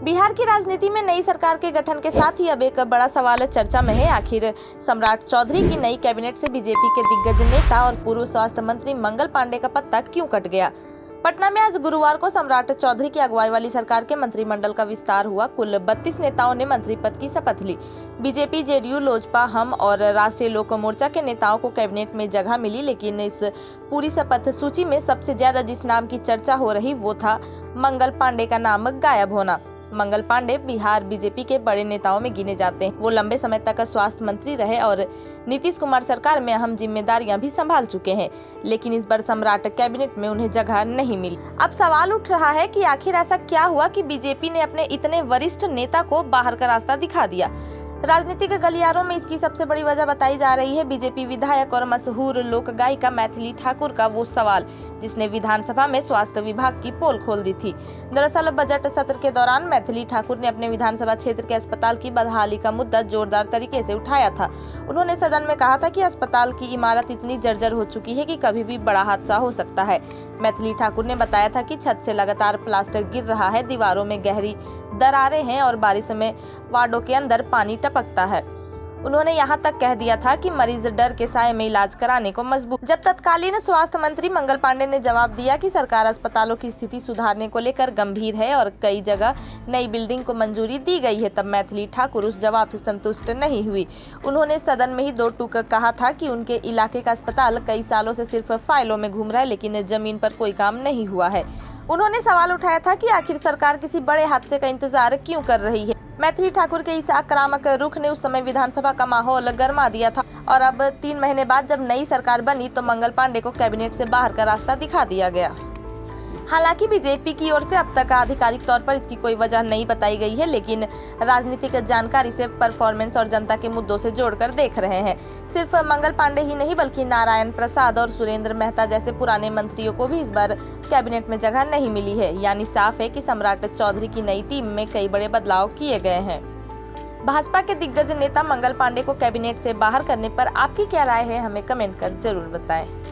बिहार की राजनीति में नई सरकार के गठन के साथ ही अब एक बड़ा सवाल चर्चा में है। आखिर सम्राट चौधरी की नई कैबिनेट से बीजेपी के दिग्गज नेता और पूर्व स्वास्थ्य मंत्री मंगल पांडे का पत्ता क्यों कट गया। पटना में आज गुरुवार को सम्राट चौधरी की अगुवाई वाली सरकार के मंत्रिमंडल का विस्तार हुआ। कुल 32 नेताओं ने मंत्री पद की शपथ ली। बीजेपी, जेडीयू, लोजपा, हम और राष्ट्रीय लोक मोर्चा के नेताओं को कैबिनेट में जगह मिली, लेकिन इस पूरी शपथ सूची में सबसे ज्यादा जिस नाम की चर्चा हो रही वो था मंगल पांडे का नाम गायब होना। मंगल पांडे बिहार बीजेपी के बड़े नेताओं में गिने जाते हैं। वो लंबे समय तक स्वास्थ्य मंत्री रहे और नीतीश कुमार सरकार में अहम जिम्मेदारियां भी संभाल चुके हैं, लेकिन इस बार सम्राट कैबिनेट में उन्हें जगह नहीं मिली। अब सवाल उठ रहा है कि आखिर ऐसा क्या हुआ कि बीजेपी ने अपने इतने वरिष्ठ नेता को बाहर का रास्ता दिखा दिया। राजनीतिक गलियारों में इसकी सबसे बड़ी वजह बताई जा रही है बीजेपी विधायक और मशहूर लोक गायिका मैथिली ठाकुर का वो सवाल जिसने विधानसभा में स्वास्थ्य विभाग की पोल खोल दी थी। दरअसल बजट सत्र के दौरान मैथिली ठाकुर ने अपने विधानसभा क्षेत्र के अस्पताल की बदहाली का मुद्दा जोरदार तरीके से उठाया था। उन्होंने सदन में कहा था कि अस्पताल की इमारत इतनी जर्जर हो चुकी है कि कभी भी बड़ा हादसा हो सकता है। मैथिली ठाकुर ने बताया था कि छत से लगातार प्लास्टर गिर रहा है, दीवारों में गहरी दरारें हैं और बारिश में वार्डों के अंदर पानी टपकता है। उन्होंने यहाँ तक कह दिया था कि मरीज डर के साए में इलाज कराने को मजबूर। जब तत्कालीन स्वास्थ्य मंत्री मंगल पांडे ने जवाब दिया कि सरकार अस्पतालों की स्थिति सुधारने को लेकर गंभीर है और कई जगह नई बिल्डिंग को मंजूरी दी गई है, तब मैथिली ठाकुर उस जवाब से संतुष्ट नहीं हुई। उन्होंने सदन में ही दो टूक कहा था कि उनके इलाके का अस्पताल कई सालों से सिर्फ फाइलों में घूम रहा है, लेकिन जमीन पर कोई काम नहीं हुआ है। उन्होंने सवाल उठाया था कि आखिर सरकार किसी बड़े हादसे का इंतजार क्यों कर रही है। मैथिली ठाकुर के इस आक्रामक रुख ने उस समय विधानसभा का माहौल गर्मा दिया था और अब 3 महीने बाद जब नई सरकार बनी तो मंगल पांडे को कैबिनेट से बाहर का रास्ता दिखा दिया गया। हालांकि बीजेपी की ओर से अब तक आधिकारिक तौर पर इसकी कोई वजह नहीं बताई गई है, लेकिन राजनीतिक जानकारी से परफॉर्मेंस और जनता के मुद्दों से जोड़कर देख रहे हैं। सिर्फ मंगल पांडे ही नहीं बल्कि नारायण प्रसाद और सुरेंद्र मेहता जैसे पुराने मंत्रियों को भी इस बार कैबिनेट में जगह नहीं मिली है। यानी साफ है कि सम्राट चौधरी की नई टीम में कई बड़े बदलाव किए गए हैं। भाजपा के दिग्गज नेता मंगल पांडे को कैबिनेट से बाहर करने पर आपकी क्या राय है, हमें कमेंट कर जरूर बताएं।